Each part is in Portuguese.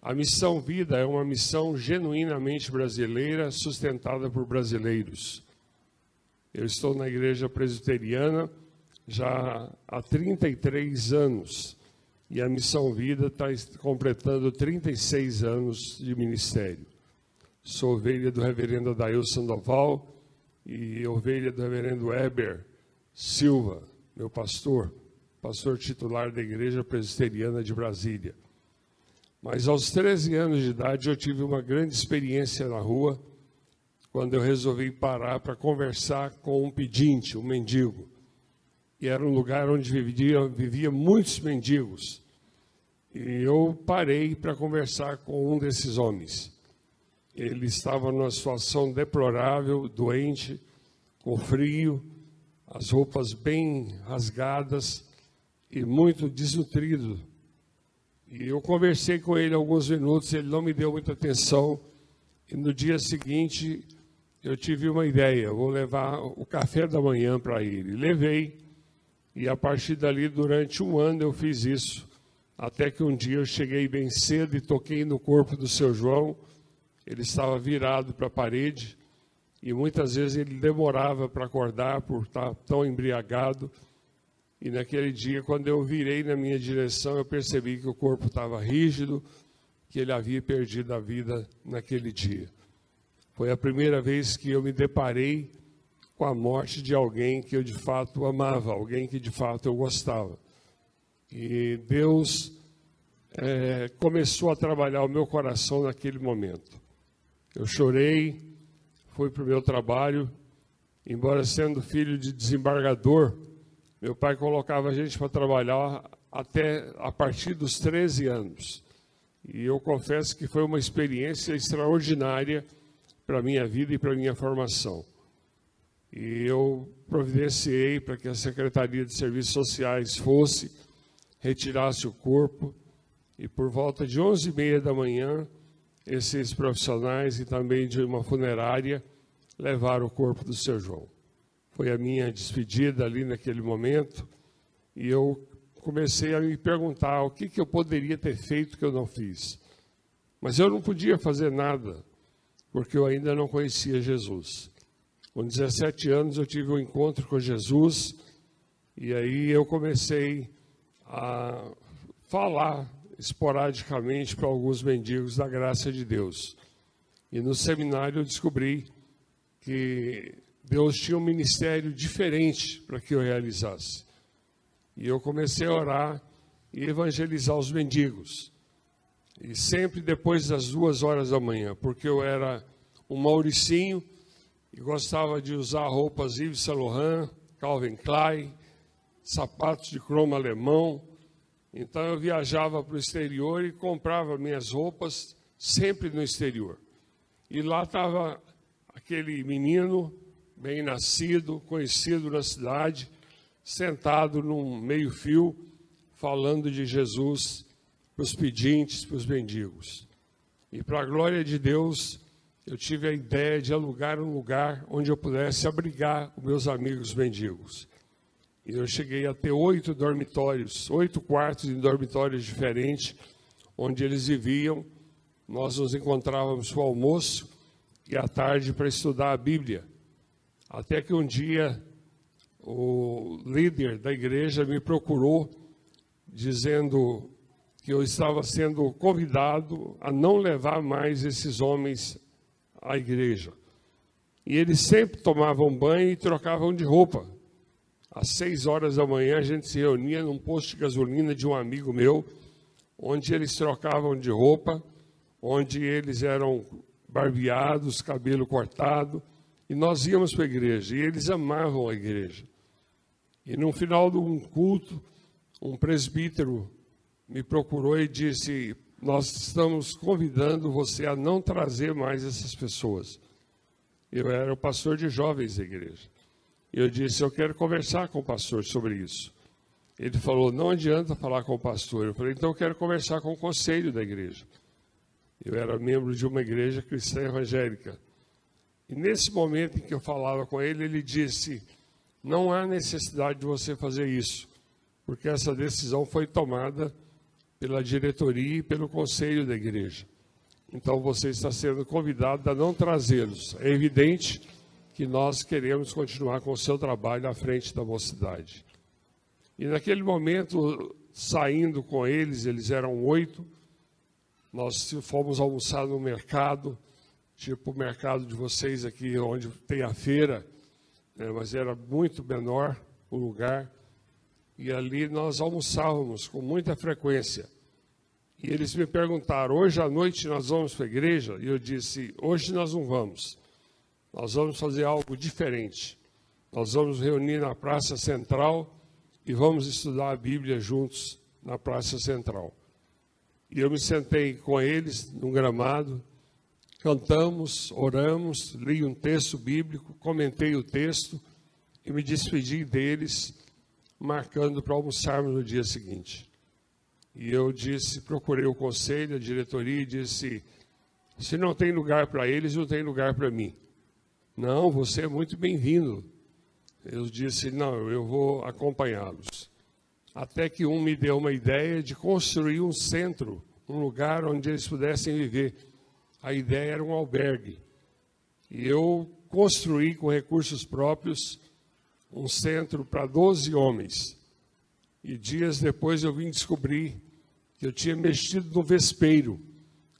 A Missão Vida é uma missão genuinamente brasileira, sustentada por brasileiros. Eu estou na Igreja Presbiteriana já há 33 anos, e a Missão Vida está completando 36 anos de ministério. Sou ovelha do reverendo Adail Sandoval e ovelha do reverendo Heber Silva, meu pastor titular da Igreja Presbiteriana de Brasília. Mas aos 13 anos de idade eu tive uma grande experiência na rua, quando eu resolvi parar para conversar com um pedinte, um mendigo. E era um lugar onde vivia muitos mendigos. E eu parei para conversar com um desses homens. Ele estava numa situação deplorável, doente, com frio, as roupas bem rasgadas e muito desnutrido. E eu conversei com ele alguns minutos, ele não me deu muita atenção. E no dia seguinte, eu tive uma ideia, vou levar o café da manhã para ele. Levei, e a partir dali, durante um ano, eu fiz isso. Até que um dia eu cheguei bem cedo e toquei no corpo do seu João. Ele estava virado para a parede, e muitas vezes ele demorava para acordar por estar tão embriagado. E naquele dia, quando eu virei na minha direção, eu percebi que o corpo estava rígido, que ele havia perdido a vida naquele dia. Foi a primeira vez que eu me deparei com a morte de alguém que eu de fato amava, alguém que de fato eu gostava. E Deus começou a trabalhar o meu coração naquele momento. Eu chorei, fui para o meu trabalho, embora sendo filho de desembargador, meu pai colocava a gente para trabalhar até a partir dos 13 anos. E eu confesso que foi uma experiência extraordinária para a minha vida e para a minha formação. E eu providenciei para que a Secretaria de Serviços Sociais fosse, retirasse o corpo, e por volta de 11h30 da manhã, esses profissionais e também de uma funerária levaram o corpo do seu João. Foi a minha despedida ali naquele momento, e eu comecei a me perguntar o que eu poderia ter feito que eu não fiz. Mas eu não podia fazer nada, porque eu ainda não conhecia Jesus. Com 17 anos eu tive um encontro com Jesus, e aí eu comecei a falar esporadicamente para alguns mendigos da graça de Deus. E no seminário eu descobri que Deus tinha um ministério diferente para que eu realizasse. E eu comecei a orar e evangelizar os mendigos. E sempre depois das 2h da manhã, porque eu era um mauricinho e gostava de usar roupas Yves Saint Laurent, Calvin Klein, sapatos de cromo alemão. Então eu viajava para o exterior e comprava minhas roupas sempre no exterior. E lá estava aquele menino bem nascido, conhecido na cidade, sentado num meio-fio, falando de Jesus para os pedintes, para os mendigos. E para a glória de Deus, eu tive a ideia de alugar um lugar onde eu pudesse abrigar os meus amigos mendigos. E eu cheguei a ter 8 dormitórios, 8 quartos em dormitórios diferentes, onde eles viviam. Nós nos encontrávamos para o almoço e à tarde para estudar a Bíblia. Até que um dia o líder da igreja me procurou, dizendo que eu estava sendo convidado a não levar mais esses homens à igreja. E eles sempre tomavam banho e trocavam de roupa. Às 6h da manhã a gente se reunia num posto de gasolina de um amigo meu, onde eles trocavam de roupa, onde eles eram barbeados, cabelo cortado, e nós íamos para a igreja, e eles amavam a igreja. E no final de um culto, um presbítero me procurou e disse: nós estamos convidando você a não trazer mais essas pessoas. Eu era o pastor de jovens da igreja. E eu disse: eu quero conversar com o pastor sobre isso. Ele falou: não adianta falar com o pastor. Eu falei: então eu quero conversar com o conselho da igreja. Eu era membro de uma igreja cristã evangélica. E nesse momento em que eu falava com ele, ele disse: não há necessidade de você fazer isso, porque essa decisão foi tomada pela diretoria e pelo conselho da igreja. Então você está sendo convidado a não trazê-los. É evidente que nós queremos continuar com o seu trabalho à frente da mocidade. E naquele momento, saindo com eles, eles eram 8, nós fomos almoçar no mercado, tipo o mercado de vocês aqui, onde tem a feira, mas era muito menor o lugar, e ali nós almoçávamos com muita frequência. E eles me perguntaram, hoje à noite nós vamos para a igreja? E eu disse, hoje nós não vamos. Nós vamos fazer algo diferente. Nós vamos reunir na Praça Central e vamos estudar a Bíblia juntos na Praça Central. E eu me sentei com eles num gramado, cantamos, oramos, li um texto bíblico, comentei o texto e me despedi deles, marcando para almoçarmos no dia seguinte. E eu disse, procurei o conselho, a diretoria, e disse, se não tem lugar para eles, não tem lugar para mim. Não, você é muito bem-vindo. Eu disse, não, eu vou acompanhá-los. Até que um me deu uma ideia de construir um centro, um lugar onde eles pudessem viver. A ideia era um albergue. E eu construí com recursos próprios um centro para 12 homens. E dias depois eu vim descobrir que eu tinha mexido no vespeiro,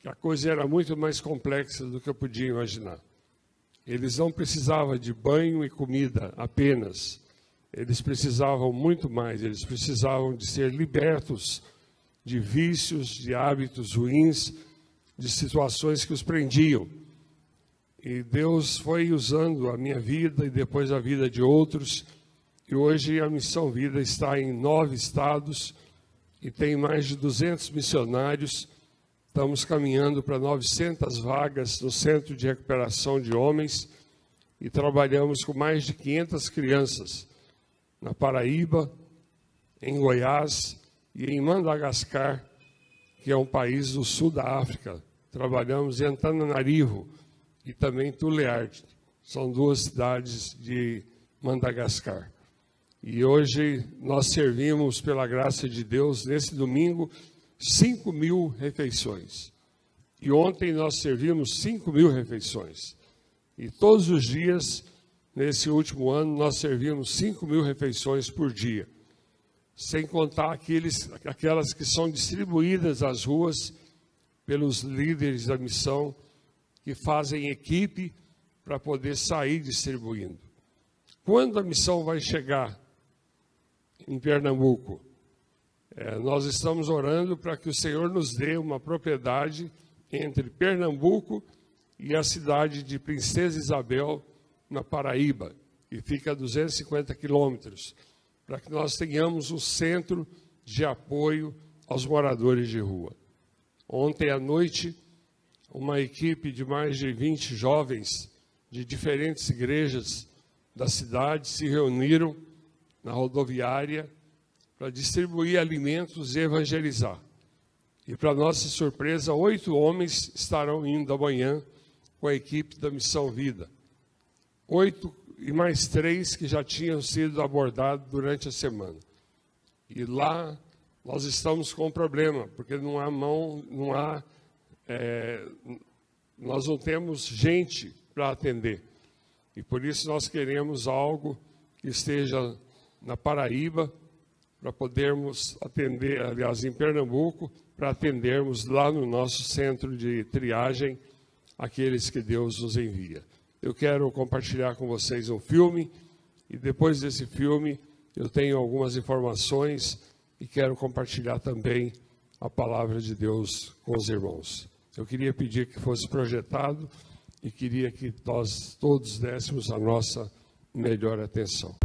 que a coisa era muito mais complexa do que eu podia imaginar. Eles não precisavam de banho e comida apenas. Eles precisavam muito mais. Eles precisavam de ser libertos de vícios, de hábitos ruins, de situações que os prendiam. E Deus foi usando a minha vida e depois a vida de outros. E hoje a Missão Vida está em 9 estados e tem mais de 200 missionários. Estamos caminhando para 900 vagas no Centro de Recuperação de Homens e trabalhamos com mais de 500 crianças na Paraíba, em Goiás e em Madagascar, que é um país do sul da África. Trabalhamos em Antananarivo e também Tuleard. São 2 cidades de Madagascar. E hoje nós servimos, pela graça de Deus, nesse domingo, 5.000 refeições. E ontem nós servimos 5.000 refeições. E todos os dias, nesse último ano, nós servimos 5.000 refeições por dia. Sem contar aquelas que são distribuídas às ruas pelos líderes da missão, que fazem equipe para poder sair distribuindo. Quando a missão vai chegar em Pernambuco? Nós estamos orando para que o Senhor nos dê uma propriedade entre Pernambuco e a cidade de Princesa Isabel, na Paraíba, que fica a 250 quilômetros, para que nós tenhamos um centro de apoio aos moradores de rua. Ontem à noite, uma equipe de mais de 20 jovens de diferentes igrejas da cidade se reuniram na rodoviária para distribuir alimentos e evangelizar. E, para nossa surpresa, 8 homens estarão indo amanhã com a equipe da Missão Vida. 8 e mais 3 que já tinham sido abordados durante a semana. E lá nós estamos com um problema, porque nós não temos gente para atender. E por isso nós queremos algo que esteja na Paraíba, para podermos atender, aliás, em Pernambuco, para atendermos lá no nosso centro de triagem aqueles que Deus nos envia. Eu quero compartilhar com vocês um filme, e depois desse filme eu tenho algumas informações e quero compartilhar também a palavra de Deus com os irmãos. Eu queria pedir que fosse projetado e queria que nós todos dessemos a nossa melhor atenção.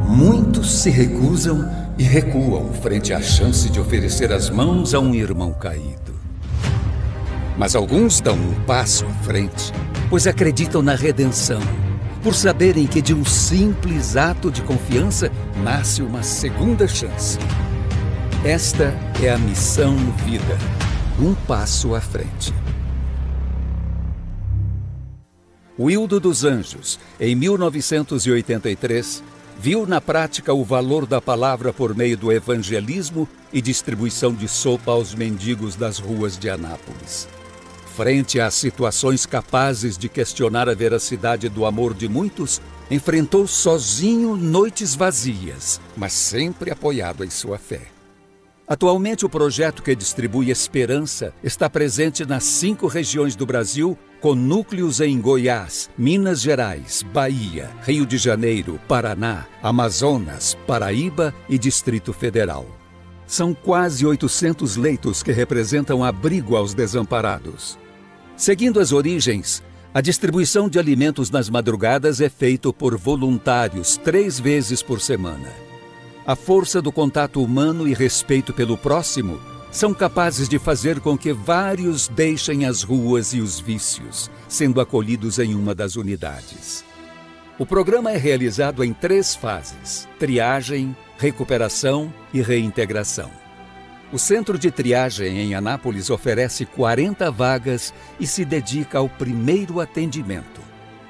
Muitos se recusam e recuam frente à chance de oferecer as mãos a um irmão caído. Mas alguns dão um passo à frente, pois acreditam na redenção, por saberem que de um simples ato de confiança nasce uma segunda chance. Esta é a Missão Vida, um passo à frente. Wildo dos Anjos, em 1983, viu na prática o valor da palavra por meio do evangelismo e distribuição de sopa aos mendigos das ruas de Anápolis. Frente às situações capazes de questionar a veracidade do amor de muitos, enfrentou sozinho noites vazias, mas sempre apoiado em sua fé. Atualmente, o projeto que distribui esperança está presente nas 5 regiões do Brasil, com núcleos em Goiás, Minas Gerais, Bahia, Rio de Janeiro, Paraná, Amazonas, Paraíba e Distrito Federal. São quase 800 leitos que representam abrigo aos desamparados. Seguindo as origens, a distribuição de alimentos nas madrugadas é feita por voluntários 3 vezes por semana. A força do contato humano e respeito pelo próximo são capazes de fazer com que vários deixem as ruas e os vícios, sendo acolhidos em uma das unidades. O programa é realizado em 3 fases: triagem, recuperação e reintegração. O Centro de Triagem em Anápolis oferece 40 vagas e se dedica ao primeiro atendimento.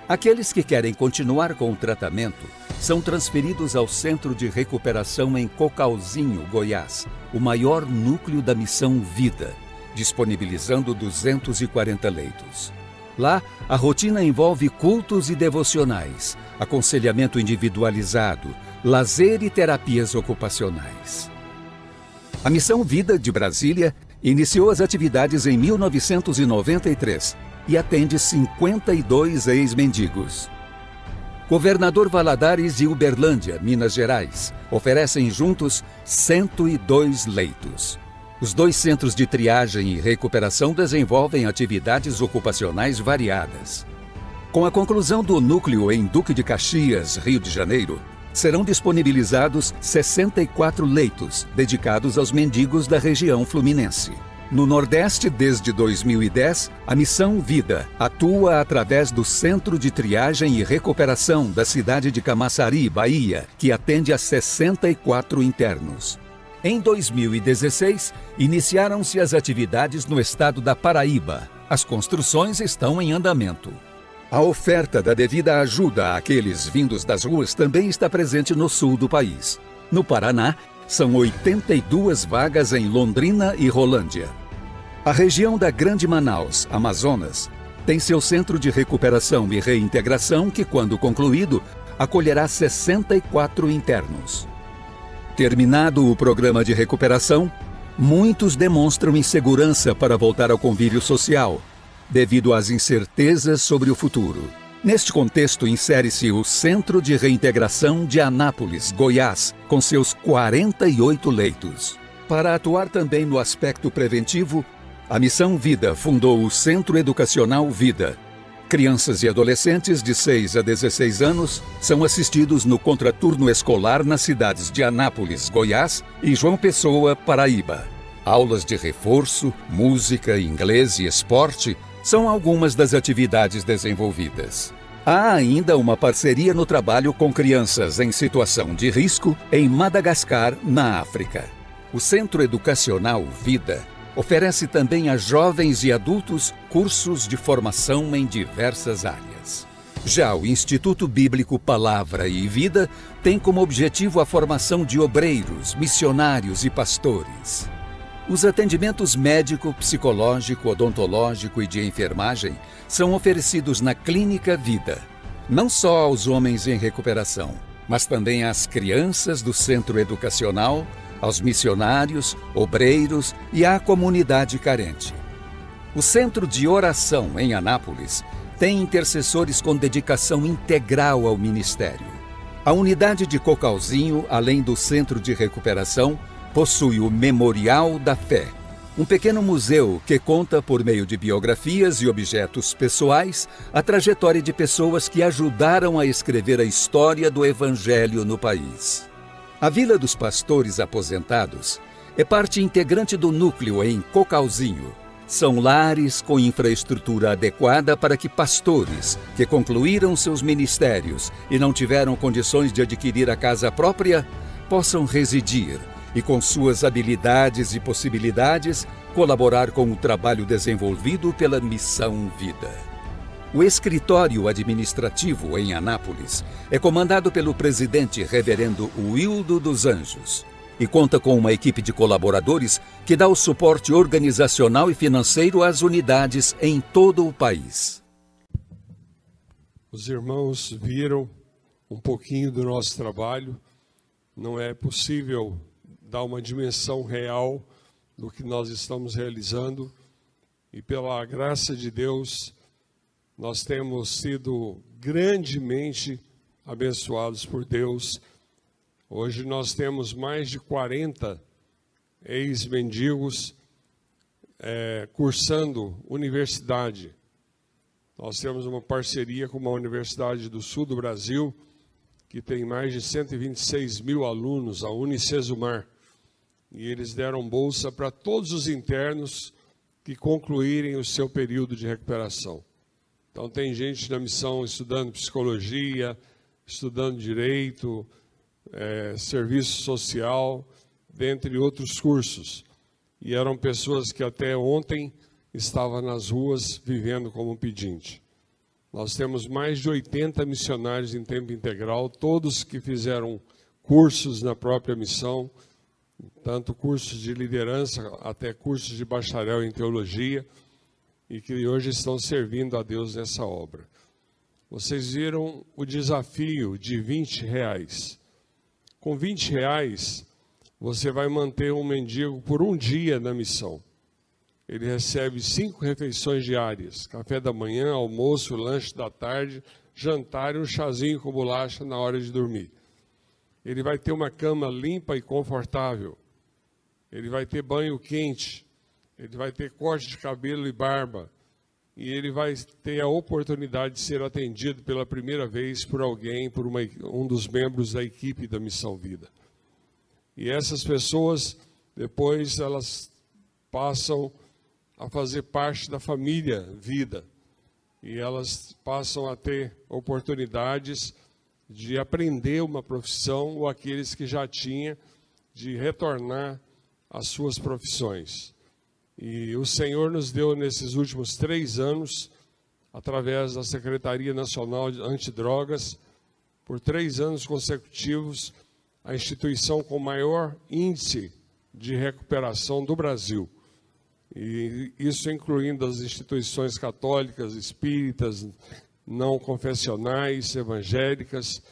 Aqueles que querem continuar com o tratamento são transferidos ao Centro de Recuperação em Cocalzinho, Goiás, o maior núcleo da Missão Vida, disponibilizando 240 leitos. Lá, a rotina envolve cultos e devocionais, aconselhamento individualizado, lazer e terapias ocupacionais. A Missão Vida de Brasília iniciou as atividades em 1993 e atende 52 ex-mendigos. Governador Valadares e Uberlândia, Minas Gerais, oferecem juntos 102 leitos. Os 2 centros de triagem e recuperação desenvolvem atividades ocupacionais variadas. Com a conclusão do núcleo em Duque de Caxias, Rio de Janeiro, serão disponibilizados 64 leitos dedicados aos mendigos da região fluminense. No Nordeste, desde 2010, a Missão Vida atua através do Centro de Triagem e Recuperação da cidade de Camaçari, Bahia, que atende a 64 internos. Em 2016, iniciaram-se as atividades no estado da Paraíba. As construções estão em andamento. A oferta da devida ajuda àqueles vindos das ruas também está presente no sul do país. No Paraná, são 82 vagas em Londrina e Rolândia. A região da Grande Manaus, Amazonas, tem seu centro de recuperação e reintegração que, quando concluído, acolherá 64 internos. Terminado o programa de recuperação, muitos demonstram insegurança para voltar ao convívio social, devido às incertezas sobre o futuro. Neste contexto, insere-se o Centro de Reintegração de Anápolis, Goiás, com seus 48 leitos. Para atuar também no aspecto preventivo, a Missão Vida fundou o Centro Educacional Vida. Crianças e adolescentes de 6 a 16 anos são assistidos no contraturno escolar nas cidades de Anápolis, Goiás e João Pessoa, Paraíba. Aulas de reforço, música, inglês e esporte são algumas das atividades desenvolvidas. Há ainda uma parceria no trabalho com crianças em situação de risco em Madagascar, na África. O Centro Educacional Vida oferece também a jovens e adultos cursos de formação em diversas áreas. Já o Instituto Bíblico Palavra e Vida tem como objetivo a formação de obreiros, missionários e pastores. Os atendimentos médico, psicológico, odontológico e de enfermagem são oferecidos na Clínica Vida, não só aos homens em recuperação, mas também às crianças do centro educacional, aos missionários, obreiros e à comunidade carente. O Centro de Oração em Anápolis tem intercessores com dedicação integral ao ministério. A unidade de Cocalzinho, além do Centro de Recuperação, possui o Memorial da Fé, um pequeno museu que conta, por meio de biografias e objetos pessoais, a trajetória de pessoas que ajudaram a escrever a história do Evangelho no país. A Vila dos Pastores Aposentados é parte integrante do núcleo em Cocalzinho. São lares com infraestrutura adequada para que pastores que concluíram seus ministérios e não tiveram condições de adquirir a casa própria possam residir e, com suas habilidades e possibilidades, colaborar com o trabalho desenvolvido pela Missão Vida. O escritório administrativo em Anápolis é comandado pelo presidente reverendo Wildo dos Anjos e conta com uma equipe de colaboradores que dá o suporte organizacional e financeiro às unidades em todo o país. Os irmãos viram um pouquinho do nosso trabalho. Não é possível dar uma dimensão real do que nós estamos realizando. E pela graça de Deus, nós temos sido grandemente abençoados por Deus. Hoje nós temos mais de 40 ex-mendigos cursando universidade. Nós temos uma parceria com uma universidade do sul do Brasil, que tem mais de 126 mil alunos, a Unicesumar. E eles deram bolsa para todos os internos que concluírem o seu período de recuperação. Então tem gente na missão estudando psicologia, estudando direito, serviço social, dentre outros cursos. E eram pessoas que até ontem estavam nas ruas vivendo como pedinte. Nós temos mais de 80 missionários em tempo integral, todos que fizeram cursos na própria missão, tanto cursos de liderança até cursos de bacharel em teologia, e que hoje estão servindo a Deus nessa obra. Vocês viram o desafio de R$20. Com R$20, você vai manter um mendigo por um dia na missão. Ele recebe 5 refeições diárias, café da manhã, almoço, lanche da tarde, jantar e um chazinho com bolacha na hora de dormir. Ele vai ter uma cama limpa e confortável. Ele vai ter banho quente. Ele vai ter corte de cabelo e barba. E ele vai ter a oportunidade de ser atendido pela primeira vez por alguém, por um dos membros da equipe da Missão Vida. E essas pessoas, depois, elas passam a fazer parte da família Vida. E elas passam a ter oportunidades de aprender uma profissão, ou aqueles que já tinham, de retornar às suas profissões. E o Senhor nos deu, nesses últimos 3 anos, através da Secretaria Nacional de Antidrogas, por 3 anos consecutivos, a instituição com maior índice de recuperação do Brasil. E isso incluindo as instituições católicas, espíritas, não confessionais, evangélicas,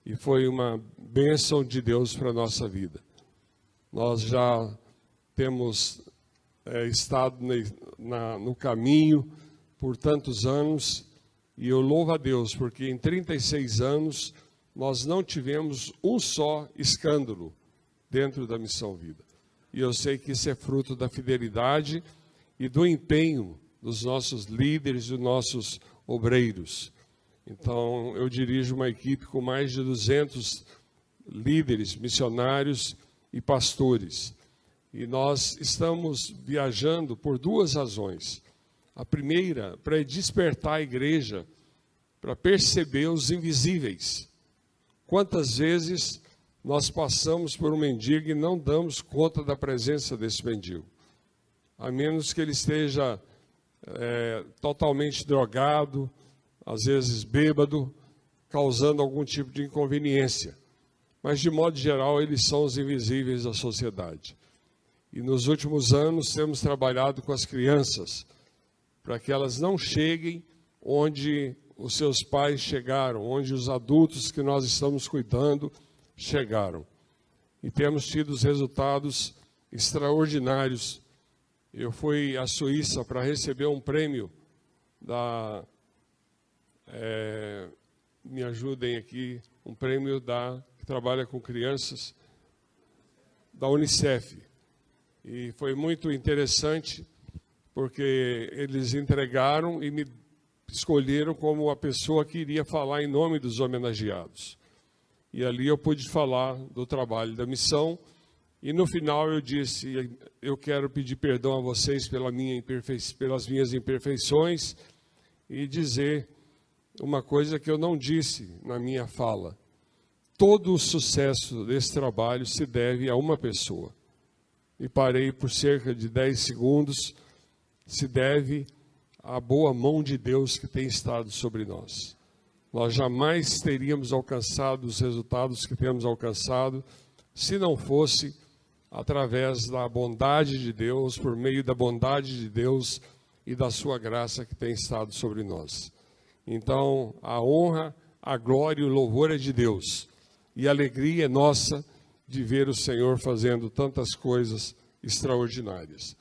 e foi uma bênção de Deus para a nossa vida. Nós já temos estado no caminho por tantos anos, e eu louvo a Deus, porque em 36 anos nós não tivemos um só escândalo dentro da Missão Vida. E eu sei que isso é fruto da fidelidade e do empenho dos nossos líderes e dos nossos obreiros. Então, eu dirijo uma equipe com mais de 200 líderes, missionários e pastores. E nós estamos viajando por 2 razões. A primeira, para despertar a igreja, para perceber os invisíveis. Quantas vezes nós passamos por um mendigo e não damos conta da presença desse mendigo? A menos que ele esteja totalmente drogado, às vezes bêbado, causando algum tipo de inconveniência. Mas, de modo geral, eles são os invisíveis da sociedade. E nos últimos anos temos trabalhado com as crianças, para que elas não cheguem onde os seus pais chegaram, onde os adultos que nós estamos cuidando chegaram. E temos tido os resultados extraordinários. Eu fui à Suíça para receber um prêmio me ajudem aqui, um prêmio que trabalha com crianças, da Unicef. E foi muito interessante, porque eles entregaram e me escolheram como a pessoa que iria falar em nome dos homenageados. E ali eu pude falar do trabalho da missão, e no final eu disse: eu quero pedir perdão a vocês pelas minhas imperfeições, e dizer uma coisa que eu não disse na minha fala. Todo o sucesso desse trabalho se deve a uma pessoa. E parei por cerca de 10 segundos. Se deve a boa mão de Deus que tem estado sobre nós. Nós jamais teríamos alcançado os resultados que temos alcançado se não fosse através da bondade de Deus, por meio da bondade de Deus e da sua graça que tem estado sobre nós. Então, a honra, a glória e o louvor é de Deus. E a alegria é nossa de ver o Senhor fazendo tantas coisas extraordinárias.